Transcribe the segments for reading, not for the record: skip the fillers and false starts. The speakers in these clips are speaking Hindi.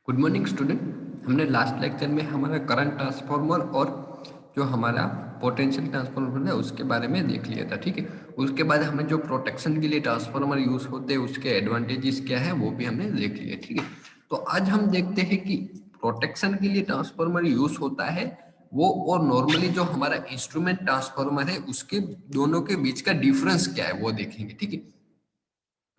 Good morning student. हमने लास्ट लेक्चर में हमारा करंट ट्रांसफार्मर और जो हमारा पोटेंशियल ट्रांसफार्मर है उसके बारे में देख लिया था। ठीक है, उसके बाद हमें जो प्रोटेक्शन के लिए ट्रांसफार्मर यूज होते हैं उसके एडवांटेजेस क्या है वो भी हमने देख लिया। ठीक है, तो आज हम देखते हैं कि प्रोटेक्शन के लिए ट्रांसफार्मर यूज होता है वो, और नॉर्मली जो हमारा इंस्ट्रूमेंट ट्रांसफार्मर है उसके दोनों के बीच का डिफरेंस क्या है वो देखेंगे। ठीक है,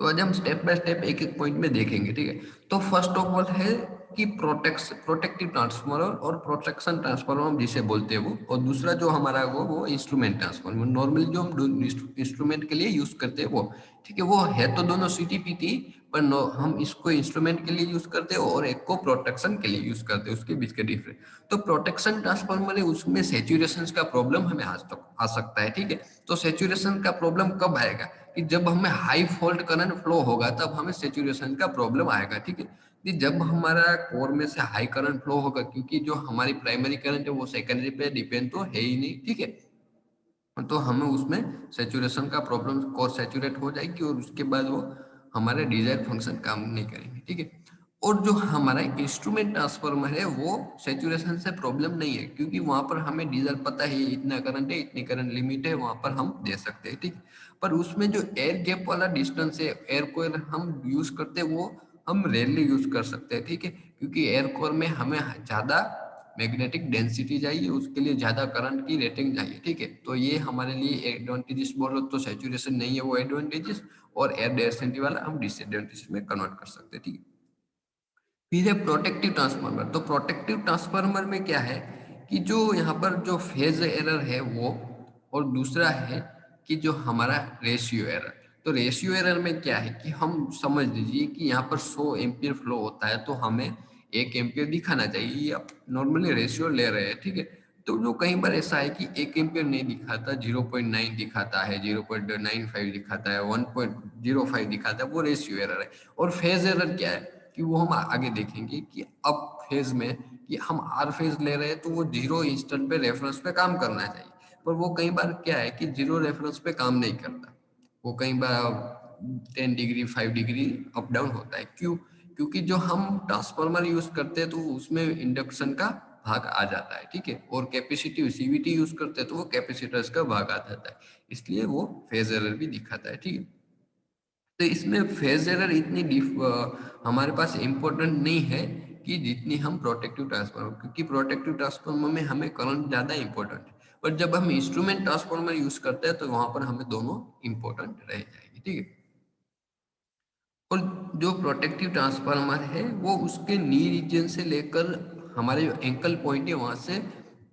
तो आज हम स्टेप बाय स्टेप एक एक पॉइंट में देखेंगे। ठीक है, तो फर्स्ट ऑफ ऑल है कि प्रोटेक्टिव ट्रांसफार्मर और प्रोटेक्शन ट्रांसफार्मर हम जिसे बोलते हैं वो, और दूसरा जो हमारा वो इंस्ट्रूमेंट ट्रांसफार्मर नॉर्मली जो हम इंस्ट्रूमेंट के लिए यूज करते हैं वो। ठीक है, वो है तो दोनों सीटीपीटी, पर हम इसको इंस्ट्रूमेंट के लिए यूज करते हैं और एक को प्रोटेक्शन के लिए यूज करते हैं, उसके बीच के डिफरेंस। तो प्रोटेक्शन ट्रांसफार्मर है उसमें सेचुरेशन का प्रॉब्लम हमें आज तक आ सकता है। ठीक है, तो सेचुरेशन का प्रॉब्लम कब आएगा कि जब हमें हाई फॉल्ट करंट फ्लो होगा तब हमें सेचुरेशन का प्रॉब्लम आएगा। ठीक है, कि जब हमारा कोर में से हाई करंट फ्लो होगा, क्योंकि जो हमारी प्राइमरी करंट है वो सेकेंडरी पे डिपेंड तो है ही नहीं। ठीक है, तो हमें उसमें सेचुरेशन का प्रॉब्लम, कोर सेचुरेट हो जाएगी और उसके बाद वो हमारे डिजायर फंक्शन काम नहीं करेंगे। ठीक है, और जो हमारा इंस्ट्रूमेंट ट्रांसफार्मर है वो सेचुरेशन से प्रॉब्लम नहीं है, क्योंकि वहां पर हमें डीजल पता है इतना करंट है, इतनी करंट लिमिट है, वहां पर हम दे सकते हैं। ठीक, पर उसमें जो एयर गैप वाला डिस्टेंस है, एयर कोर हम यूज करते हैं वो हम रेयरली यूज कर सकते हैं। ठीक है, क्योंकि एयर कोर में हमें ज्यादा मैग्नेटिक डेंसिटी चाहिए, उसके लिए ज्यादा करंट की रेटिंग चाहिए। ठीक है, तो ये हमारे लिए एडवांटेजेस बोलो तो सेचुरेशन नहीं है वो एडवांटेजेस, और एयर डेंसिटी वाला हम डिसएडवांटेजेस में कन्वर्ट कर सकते हैं। ठीक है, फिर है प्रोटेक्टिव ट्रांसफार्मर। तो प्रोटेक्टिव ट्रांसफार्मर में क्या है कि जो यहाँ पर जो फेज एरर है वो, और दूसरा है कि जो हमारा रेशियो एरर। तो रेशियो एरर में क्या है कि हम समझ लीजिए कि यहाँ पर 100 एम्पियर फ्लो होता है तो हमें 1 एम्पियर दिखाना चाहिए, ये नॉर्मली रेशियो ले रहे हैं। ठीक है, तो जो कई बार ऐसा है कि 1 एम्पियर नहीं दिखाता, 0.9 दिखाता है, 0.95 दिखाता है, 1.05 दिखाता है, वो रेशियो एरर है। और फेज एरर क्या है कि वो हम आगे देखेंगे कि अब फेज में कि हम आर फेज ले रहे हैं तो वो जीरो इंस्टेंट पे रेफरेंस पे काम करना चाहिए, पर वो कई बार क्या है कि जीरो रेफरेंस पे काम नहीं करता, वो कई बार 10 डिग्री 5 डिग्री अप डाउन होता है। क्यों? क्योंकि जो हम ट्रांसफार्मर यूज करते हैं तो उसमें इंडक्शन का भाग आ जाता है। ठीक है, और कैपेसिटी सीवीटी यूज करते हैं तो वो कैपेसिटर्स का भाग आ जाता है, इसलिए वो फेज एरर भी दिखाता है। ठीक है, तो इसमें फेज एरर इतनी हमारे पास इम्पोर्टेंट नहीं है कि जितनी हम प्रोटेक्टिव ट्रांसफार्मर, क्योंकि प्रोटेक्टिव ट्रांसफार्मर में हमें करंट ज्यादा इंपॉर्टेंट है, पर जब हम इंस्ट्रूमेंट ट्रांसफार्मर यूज करते हैं तो वहां पर हमें दोनों इंपॉर्टेंट रह जाएगी। ठीक है, और जो प्रोटेक्टिव ट्रांसफार्मर है वो उसके नी रीजन से लेकर हमारे जो एंकल पॉइंट है वहां से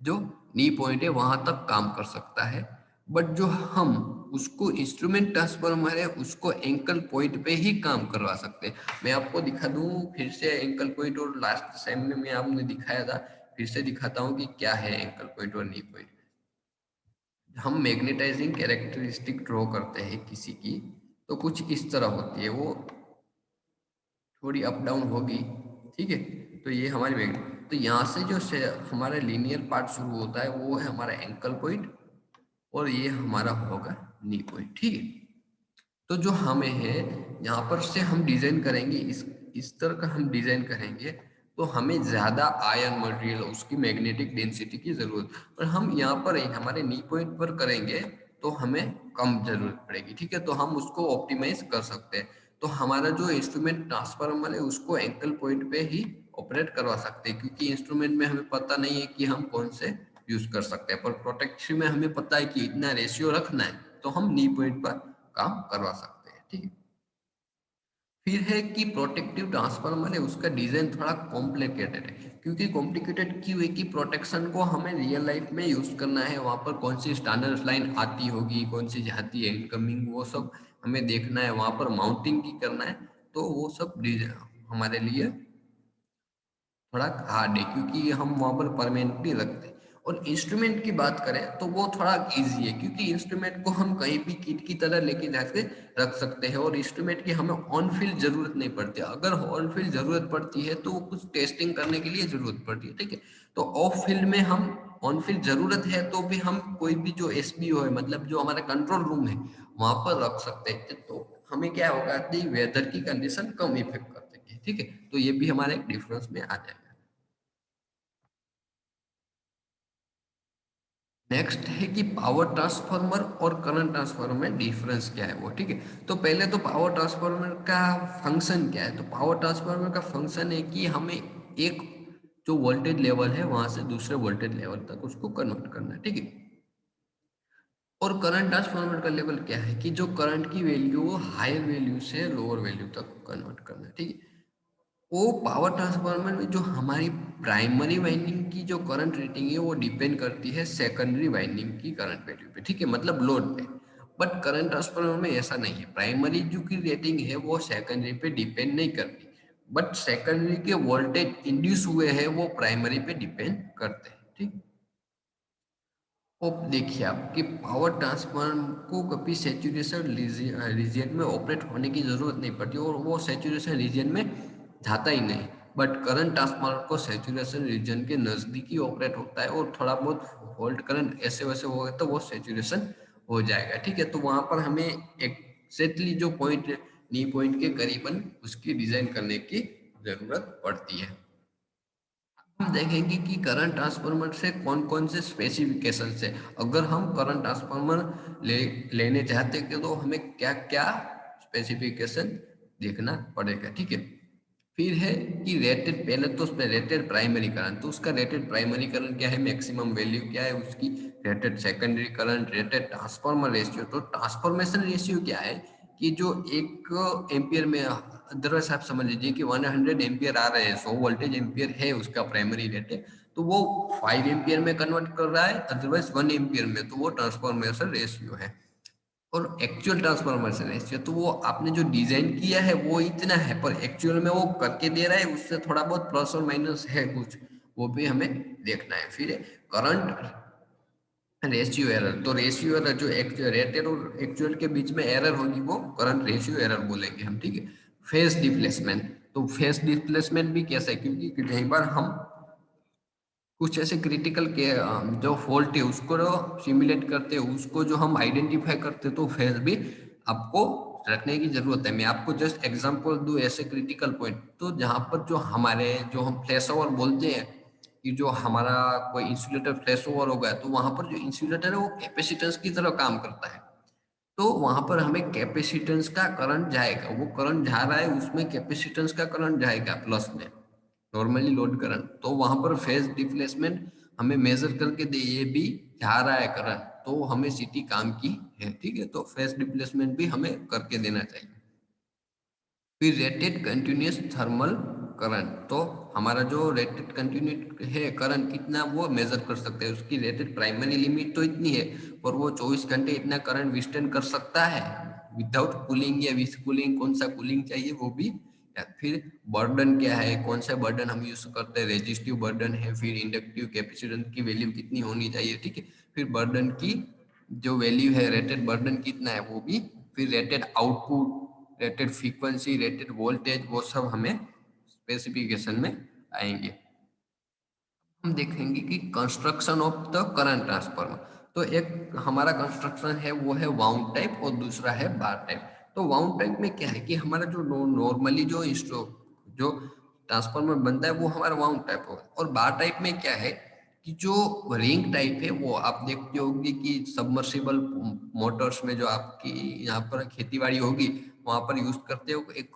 जो नी पॉइंट है वहां तक काम कर सकता है। बट जो हम उसको इंस्ट्रूमेंट ट्रांसफार्मर है उसको एंकल पॉइंट पे ही काम करवा सकते हैं। मैं आपको दिखा दूं फिर से एंकल पॉइंट, और लास्ट टाइम में मैं आपने दिखाया था, फिर से दिखाता हूँ कि क्या है एंकल पॉइंट और नी पॉइंट। हम मैग्नेटाइजिंग कैरेक्टरिस्टिक ड्रॉ करते हैं किसी की, तो कुछ इस तरह होती है वो, थोड़ी अप डाउन होगी। ठीक है, तो ये हमारी मैग्नेट, तो यहाँ से जो हमारा लीनियर पार्ट शुरू होता है वो है हमारा एंकल पॉइंट, और ये हमारा होगा नी पॉइंट। ठीक है, तो जो हमें है यहाँ पर से हम डिजाइन करेंगे, इस तरह का हम डिजाइन करेंगे तो हमें ज्यादा आयन मटेरियल उसकी मैग्नेटिक डेंसिटी की जरूरत, पर हम यहाँ पर हमारे नी पॉइंट पर करेंगे तो हमें कम जरूरत पड़ेगी। ठीक है, तो हम उसको ऑप्टिमाइज कर सकते हैं। तो हमारा जो इंस्ट्रूमेंट ट्रांसफार्मर है उसको एंकल पॉइंट पे ही ऑपरेट करवा सकते हैं, क्योंकि इंस्ट्रूमेंट में हमें पता नहीं है कि हम कौन से यूज कर सकते हैं, पर प्रोटेक्शन में हमें पता है कि इतना रेशियो रखना है, तो हम नी पॉइंट पर काम करवा सकते हैं। ठीक है, फिर है कि प्रोटेक्टिव ट्रांसफार्मर है उसका डिजाइन थोड़ा कॉम्प्लिकेटेड है। क्योंकि कॉम्प्लिकेटेड क्यों है कि प्रोटेक्शन को हमें रियल लाइफ में यूज करना है, वहां पर कौन सी स्टैंडर्ड लाइन आती होगी, कौन सी जाती है इनकमिंग, वो सब हमें देखना है, वहां पर माउंटिंग की करना है, तो वो सब हमारे लिए थोड़ा हार्ड है, क्योंकि हम वहां पर परमानेंटली रखते हैं। और इंस्ट्रूमेंट की बात करें तो वो थोड़ा इजी है, क्योंकि इंस्ट्रूमेंट को हम कहीं भी किट की तरह लेके जाके रख सकते हैं, और इंस्ट्रूमेंट की हमें ऑन फील्ड जरूरत नहीं पड़ती। अगर ऑन फील्ड जरूरत पड़ती है तो वो कुछ टेस्टिंग करने के लिए जरूरत पड़ती है। ठीक है, तो ऑफ फील्ड में हम, ऑन फील्ड जरूरत है तो भी हम कोई भी जो एसबीओ है, मतलब जो हमारा कंट्रोल रूम है, वहां पर रख सकते हैं। तो हमें क्या होगा कि वेदर की कंडीशन कम इफेक्ट करती है। ठीक है, तो तो ये भी हमारे एक डिफरेंस में आ जाएगा। नेक्स्ट है कि पावर ट्रांसफार्मर और करंट ट्रांसफार्मर में डिफरेंस क्या है वो, ठीक है। तो पहले तो पावर ट्रांसफार्मर का फंक्शन क्या है, तो पावर ट्रांसफार्मर का फंक्शन है कि हमें एक जो वोल्टेज लेवल है वहां से दूसरे वोल्टेज लेवल तक उसको कन्वर्ट करना है, ठीक है। और करंट ट्रांसफार्मर का लेवल क्या है कि जो करंट की वैल्यू वो हायर वैल्यू से लोअर वैल्यू तक कन्वर्ट करना है, ठीक है। वो पावर ट्रांसफार्मर में जो हमारी प्राइमरी वाइंडिंग की जो करंट रेटिंग है वो डिपेंड करती है सेकेंडरी वाइंडिंग की करंट वैल्यू पे, ठीक है, मतलब लोड पे। बट करंट ट्रांसफार्मर में ऐसा नहीं है, प्राइमरी जो की रेटिंग है वो सेकेंडरी पे डिपेंड नहीं करती, बट सेकेंडरी के वोल्टेज इंड्यूस हुए हैं वो प्राइमरी पे डिपेंड करते हैं, ठीक। अब देखिए आपके पावर ट्रांसफार्मर को कभी सैचुरेशन रीजन में ऑपरेट होने की जरूरत नहीं पड़ती और वो सैचुरेशन रीजन में जाता ही नहीं। बट करंट ट्रांसफार्मर को सैचुरेशन रीजन के नजदीक ही ऑपरेट होता है और थोड़ा बहुत वोल्ट करंट ऐसे वैसे हो गए तो वो सैचुरेशन हो जाएगा, ठीक है। तो वहां पर हमें एग्जैक्टली जो पॉइंट नी पॉइंट के करीबन उसकी डिजाइन करने की जरूरत पड़ती है। हम देखेंगे कि करंट ट्रांसफार्मर से कौन कौन से स्पेसिफिकेशन है। अगर हम करंट ट्रांसफार्मर लेने चाहते हैं तो हमें क्या क्या स्पेसिफिकेशन देखना पड़ेगा, ठीक है। फिर है कि रेटेड, पहले तो उसमें रेटेड प्राइमरी करंट, तो उसका रेटेड प्राइमरी करंट क्या है, मैक्सिमम वैल्यू क्या है उसकी। Rated secondary current, rated transformer ratio, तो ट्रांसफॉर्मेशन रेशियो क्या है कि जो एक एम्पियर में, अदरवाइज आप समझ लीजिए कि 100 एम्पियर आ रहे हैं, 100 वोल्टेज एम्पियर है उसका प्राइमरी रेट है, तो वो 5 एम्पियर में कन्वर्ट कर रहा है, अदरवाइज 1 एम्पियर में, तो वो ट्रांसफॉर्मेशन रेशियो है। और एक्चुअल ट्रांसफॉर्मेशन रेशियो, तो वो आपने जो डिजाइन किया है वो इतना है, पर एक्चुअल में वो करके दे रहा है उससे थोड़ा बहुत प्लस और माइनस है कुछ, वो भी हमें देखना है। फिर करंट रेशियो एरर, तो रेशियो एरर जो रेटेड और एक्चुअल के बीच में एरर होगी वो करंट रेशियो एरर बोलेंगे हम, ठीक है। फेस डिप्लेसमेंट, तो फेस डिप्लेसमेंट भी कैसा है, क्योंकि कई बार हम कुछ ऐसे क्रिटिकल के जो फॉल्ट है उसको सिमुलेट करते हैं, उसको जो हम आइडेंटिफाई करते हैं, तो फेस भी आपको रखने की जरूरत है। मैं आपको जस्ट एग्जांपल दूं ऐसे क्रिटिकल पॉइंट, तो जहां पर जो हमारे जो हम फ्लैश ओवर बोलते हैं कि जो हमारा कोई इंसुलेटर फ्लैश ओवर हो गया, तो वहां पर जो इंसुलेटर है वो कैपेसिटेंस की तरह काम करता है। तो वहां पर हमें कैपेसिटेंस का करंट जाएगा, वो करंट जा रहा है उसमें कैपेसिटेंस का करंट जाएगा प्लस में, नॉर्मली लोड करंट, तो वहां पर फेज डिप्लेसमेंट हमें मेजर करके दे, ये भी जा रहा है करंट, तो हमें सीटी काम की है, ठीक है। तो फेज डिप्लेसमेंट भी हमें करके देना चाहिए। फिर रेटेड कंटिन्यूस थर्मल करंट, तो हमारा जो रेटेड कंटिन्यूस है करंट कितना वो मेजर कर सकते हैं, उसकी रेटेड प्राइमरी लिमिट तो इतनी है, पर वो 24 घंटे इतना करंट विस्टैंड कर सकता है विदाउट कूलिंग या विथ कूलिंग, कौन सा कूलिंग चाहिए वो भी। फिर बर्डन क्या है, कौन सा बर्डन हम यूज करते हैं, रेजिस्टिव बर्डन है, फिर इंडक्टिव कैपेसिटेंस की वैल्यू कितनी होनी चाहिए, ठीक है। फिर बर्डन की जो वैल्यू है, रेटेड बर्डन कितना है वो भी। फिर rated output, rated frequency, rated voltage, वो सब हमें स्पेसिफिकेशन में आएंगे। हम देखेंगे कि construction of the current transformer, तो एक हमारा कंस्ट्रक्शन है वो है वाउंड टाइप और दूसरा है बार टाइप। तो वाउंड टाइप में क्या है कि हमारा जो नॉर्मली जो ट्रांसफार्मर बनता है वो हमारा वाउंड टाइप होगा, और बार टाइप में क्या है कि जो रिंग टाइप है, वो आप देखते होंगे कि सबमर्सिबल मोटर्स में जो आपकी यहाँ पर खेती बाड़ी होगी वहां पर यूज करते हो, एक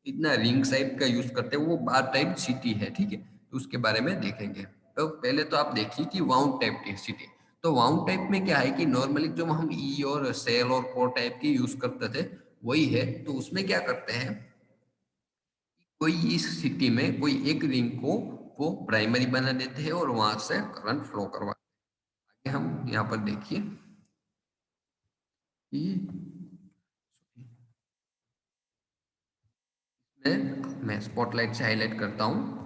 इतना रिंग टाइप का यूज करते हैं, वो बार टाइप सिटी है, ठीक है। तो उसके बारे में देखेंगे। तो पहले तो आप देखिए कि वाउंड टाइप की सिटी, तो वाउंड टाइप में क्या है कि नॉर्मली जो हम ई और सेल और कोर टाइप की यूज करते थे वही है। तो उसमें क्या करते हैं, कोई इस सिटी में कोई एक रिंग को वो प्राइमरी बना देते हैं और वहां से करंट फ्लो करवाते हैं। हम यहाँ पर देखिए कि मैं स्पॉटलाइट से हाईलाइट करता हूँ,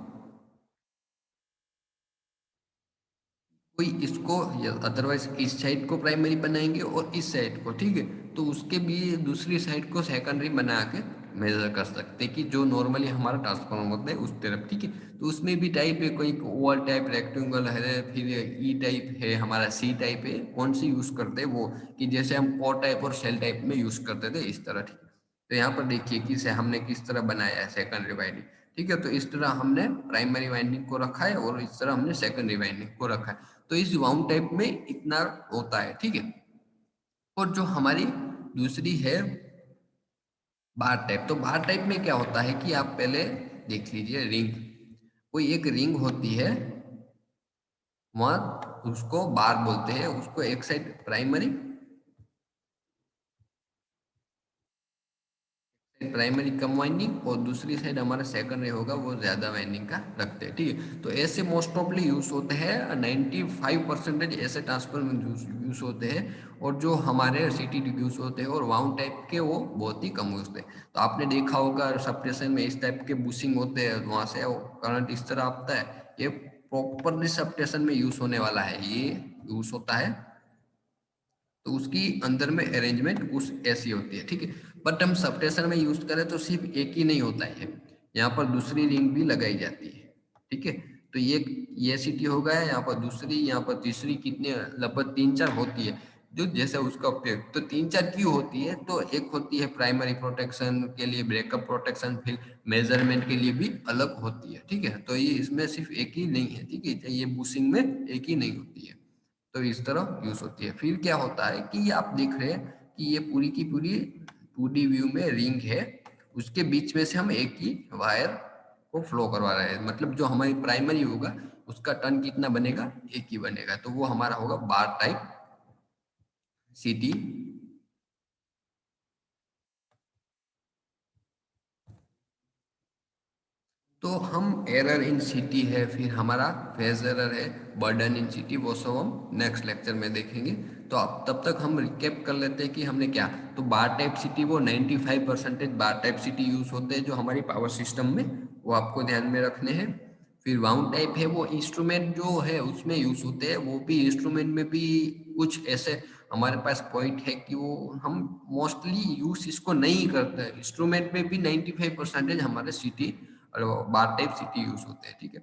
कोई इसको, अदरवाइज इस साइड को प्राइमरी बनाएंगे और इस साइड को, ठीक है। तो उसके भी दूसरी साइड को सेकेंडरी बना के मेजर कर सकते हैं कि जो नॉर्मली हमारा ट्रांसफॉर्मर होता है उस तरफ, ठीक है। तो उसमें भी टाइप है, कोई ओवल टाइप, रेक्टेंगल है, फिर ई टाइप है, हमारा सी टाइप है, कौन सी यूज करते हैं वो, कि जैसे हम कोर टाइप और शेल टाइप में यूज करते थे इस तरह, ठीक है। तो यहाँ पर देखिए कि से हमने किस तरह बनाया है सेकेंडरी वाइंडिंग। ठीक है। तो इस तरह हमने प्राइमरी वाइंडिंग को रखा है और इस तरह हमने सेकेंडरी वाइंडिंग को रखा है। तो इस वाउंड टाइप में इतना होता है, ठीक है। और जो हमारी दूसरी है बार टाइप, तो बार टाइप में क्या होता है कि आप पहले देख लीजिए, रिंग, कोई एक रिंग होती है, वहां उसको बार बोलते हैं, उसको एक साइड प्राइमरी कम वाइंडिंग और दूसरी साइड हमारा सेकेंडरी होगा वो ज्यादा वाइंडिंग का रखते हैं, ठीक है। तो ऐसे मोस्ट ऑफली यूज होते हैं, 95% ऐसे ट्रांसफार्मर यूज होते हैं, और जो हमारे सिटी यूज होते हैं और वाउंड टाइप के वो बहुत ही कम यूज होते हैं। तो आपने देखा होगा सबस्टेशन में इस टाइप के बुशिंग होते हैं, वहां से करंट इस तरह आता है, ये प्रॉपरली सबस्टेशन में यूज होने वाला है, ये यूज होता है। तो उसकी अंदर में अरेंजमेंट उस ऐसी होती है, ठीक है। बट हम सबस्टेशन में यूज करें तो सिर्फ एक ही नहीं होता है, यहाँ पर दूसरी रिंग भी लगाई जाती है, ठीक है। तो ये सिटी हो गया, यहाँ पर दूसरी, यहाँ पर तीसरी, कितने लगभग 3-4 होती है, जो जैसे उसका उपयोग। तो 3-4 क्यों होती है, तो एक होती है प्राइमरी प्रोटेक्शन के लिए, ब्रेकअप प्रोटेक्शन, फिर मेजरमेंट के लिए भी अलग होती है, ठीक है। तो ये इसमें सिर्फ एक ही नहीं है, ठीक है, ये बुशिंग में एक ही नहीं होती है। तो इस तरह यूज होती है। फिर क्या होता है कि आप देख रहे हैं कि ये पूरी की पूरी 2D व्यू में रिंग है, उसके बीच में से हम एक ही वायर को फ्लो करवा रहे हैं, मतलब जो हमारी प्राइमरी होगा उसका टर्न कितना बनेगा, एक ही बनेगा, तो वो हमारा होगा बार टाइप सीटी। तो हम एरर इन सिटी है, फिर हमारा फेज एरर है, बर्डन इन सिटी, वो सब हम नेक्स्ट लेक्चर में देखेंगे। तो अब तब तक हम रिकेप कर लेते हैं कि हमने क्या, तो बार टाइप सिटी वो 95% बार टाइप सिटी यूज होते हैं जो हमारी पावर सिस्टम में, वो आपको ध्यान में रखने हैं। फिर वाउंड टाइप है वो इंस्ट्रूमेंट जो है उसमें यूज होते हैं, वो भी इंस्ट्रूमेंट में भी कुछ ऐसे हमारे पास पॉइंट है कि वो हम मोस्टली यूज इसको नहीं करते, इंस्ट्रूमेंट में भी 95% हमारे सिटी और बार टाइप सिटी यूज होते हैं, ठीक है।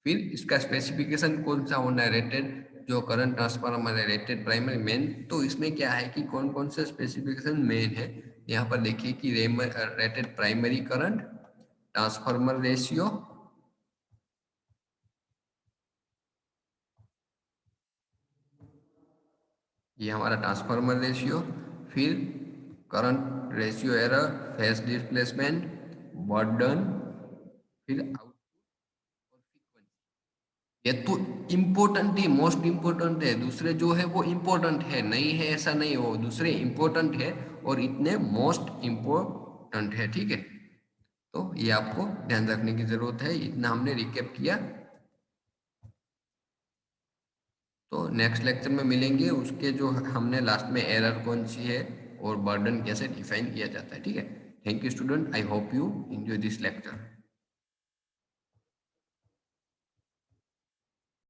फिर इसका स्पेसिफिकेशन कौन सा होना है, रेटेड जो करंट ट्रांसफार्मर है, रेटेड प्राइमरी मेन, तो इसमें क्या है कि कौन कौन से स्पेसिफिकेशन मेन है। यहाँ पर देखिए कि rated primary current, transformer ratio, ये हमारा ट्रांसफार्मर रेशियो, फिर current ratio error, phase displacement, burden, फिर ये तो इम्पोर्टेंट ही, मोस्ट इम्पोर्टेंट है, दूसरे जो है वो इम्पोर्टेंट है नहीं है ऐसा नहीं, वो दूसरे इम्पोर्टेंट है और इतने मोस्ट इम्पोर्टेंट है, ठीक है। तो ये आपको ध्यान रखने की जरूरत है, इतना हमने रिकेप किया। तो नेक्स्ट लेक्चर में मिलेंगे, उसके जो हमने लास्ट में एरर कौन सी है और बर्डन कैसे डिफाइन किया जाता है, ठीक है। Thank you student, I hope you enjoy this lecture.